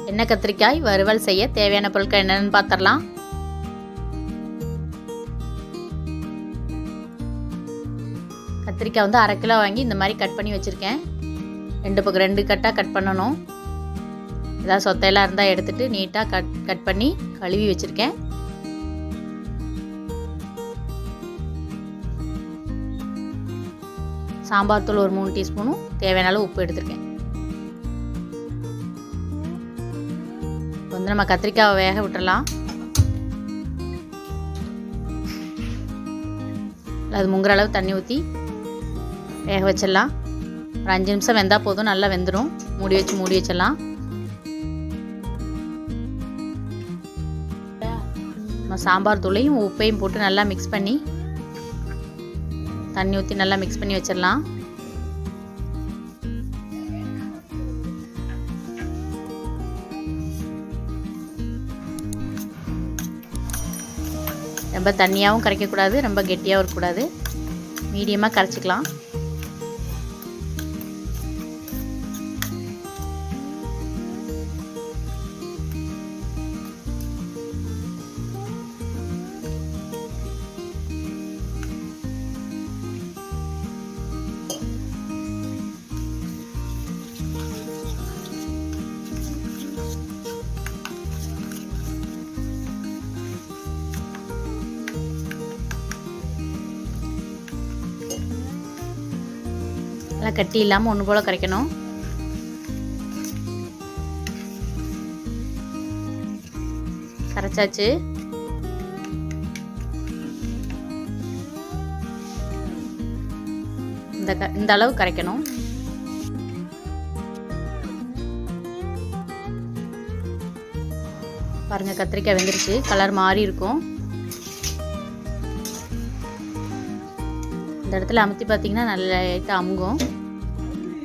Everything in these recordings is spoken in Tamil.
எண்ணெய் கத்திரிக்காய் வறுவல் செய்ய தேவையான பொருட்கள் என்னென்னு பார்த்துடலாம். கத்திரிக்காய் வந்து 1/2 கிலோ வாங்கி இந்த மாதிரி கட் பண்ணி வச்சுருக்கேன். 2 கட்டாக கட் பண்ணணும். ஏதாவது சொத்தையெல்லாம் இருந்தால் எடுத்துகிட்டு நீட்டாக கட் பண்ணி கழுவி வச்சுருக்கேன். சாம்பார் தூள் ஒரு 3 டீஸ்பூனும் தேவையான அளவு உப்பு எடுத்துருக்கேன். வந்து நம்ம கத்திரிக்காயை வேக விட்டுடலாம். அது முங்குற அளவு தண்ணி ஊற்றி வேக வச்சிடலாம். ஒரு 5 நிமிஷம் வெந்தால் போதும், நல்லா வெந்துடும். மூடி வச்சிடலாம். நம்ம சாம்பார் தூளையும் உப்பையும் போட்டு நல்லா மிக்ஸ் பண்ணி தண்ணி ஊற்றி நல்லா மிக்ஸ் பண்ணி வச்சிடலாம். ரொம்ப தண்ணியாகவும் கரைக்கக்கூடாது, ரொம்ப கெட்டியாகவும் இருக்கக்கூடாது. மீடியமாக கரைச்சிக்கலாம். நல்லா கட்டி இல்லாமல் ஒன்று போல் கரைக்கணும். கரைச்சாச்சு. இந்த அளவு கரைக்கணும். பாருங்க, கத்திரிக்காய் வெந்துருச்சு. கலர் மாறி இருக்கும். இந்த இடத்துல அமுத்தி பார்த்திங்கன்னா நல்ல லைட்டாக அமுங்கும்.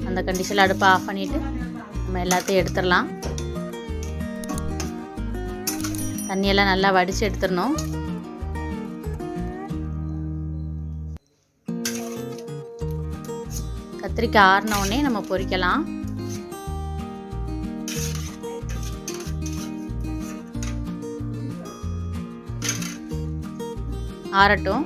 அந்த கண்டிஷனில் அடுப்பை ஆஃப் பண்ணிவிட்டு நம்ம எல்லாத்தையும் எடுத்துடலாம். தண்ணியெல்லாம் நல்லா வடித்து எடுத்துடணும். கத்திரிக்காய் ஆறினோடனே நம்ம பொரிக்கலாம். ஆறட்டும்.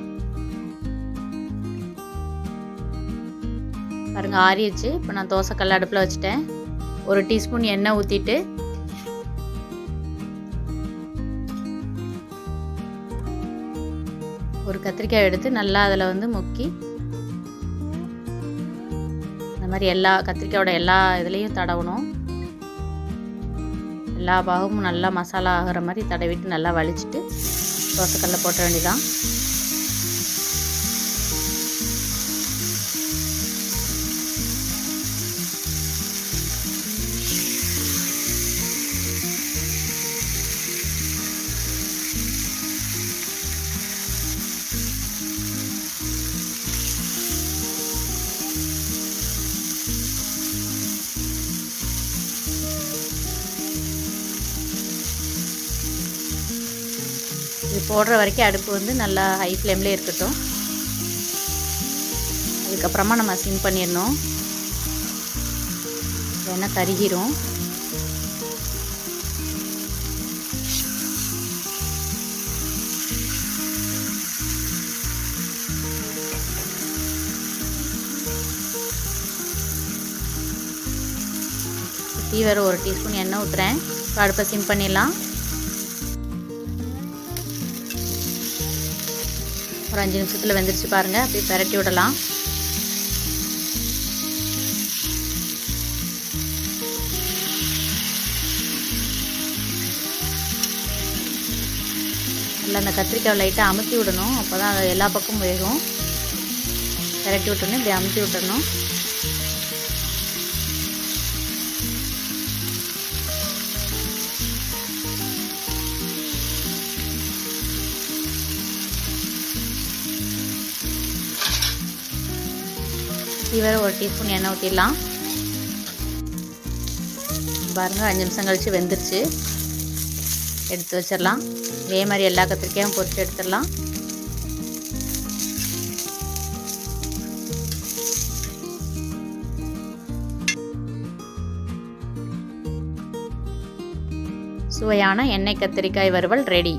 பாருங்கள், ஆறிடுச்சு. இப்போ நான் தோசைக்கல் அடுப்பில் வச்சுட்டேன். 1 டீஸ்பூன் எண்ணெய் ஊற்றிட்டு ஒரு கத்திரிக்காய் எடுத்து நல்லா அதில் வந்து முக்கி இந்த மாதிரி எல்லா கத்திரிக்காயோட எல்லா இதுலேயும் தடவணும். எல்லா பாகமும் நல்லா மசாலா ஆகிற மாதிரி தடவிட்டு நல்லா வலிச்சிட்டு தோசைக்கல்ல போட்ட வேண்டியதான். இது போடுற வரைக்கும் அடுப்பு வந்து நல்லா ஹை ஃப்ளேம்லேயே இருக்கட்டும். அதுக்கப்புறமா நம்ம சிம் பண்ணிடணும், இல்லைன்னா கருகிரும். டீ வேறு 1 டீஸ்பூன் எண்ணெய் ஊற்றுறேன். இப்போ அடுப்பை சிம் பண்ணிடலாம். ஒரு 5 நிமிஷத்தில் வெந்துருச்சு பாருங்கள். அப்படியே பரட்டி விடலாம். நல்லா அந்த கத்திரிக்காய் லைட்டாக அமுத்தி விடணும். அப்போ தான் அது எல்லா பக்கமும் வேகும். பரட்டி விட்டோன்னே இப்படி அமுத்தி விட்டுறணும். வேறு 1 டீஸ்பூன் எண்ணெய் ஊற்றிடலாம். பாருங்கள், 5 நிமிஷம் கழித்து வெந்துருச்சு. எடுத்து வச்சிடலாம். இதே மாதிரி எல்லா கத்திரிக்காயும் பொரித்து எடுத்துடலாம். சுவையான எண்ணெய் கத்திரிக்காய் வறுவல் ரெடி.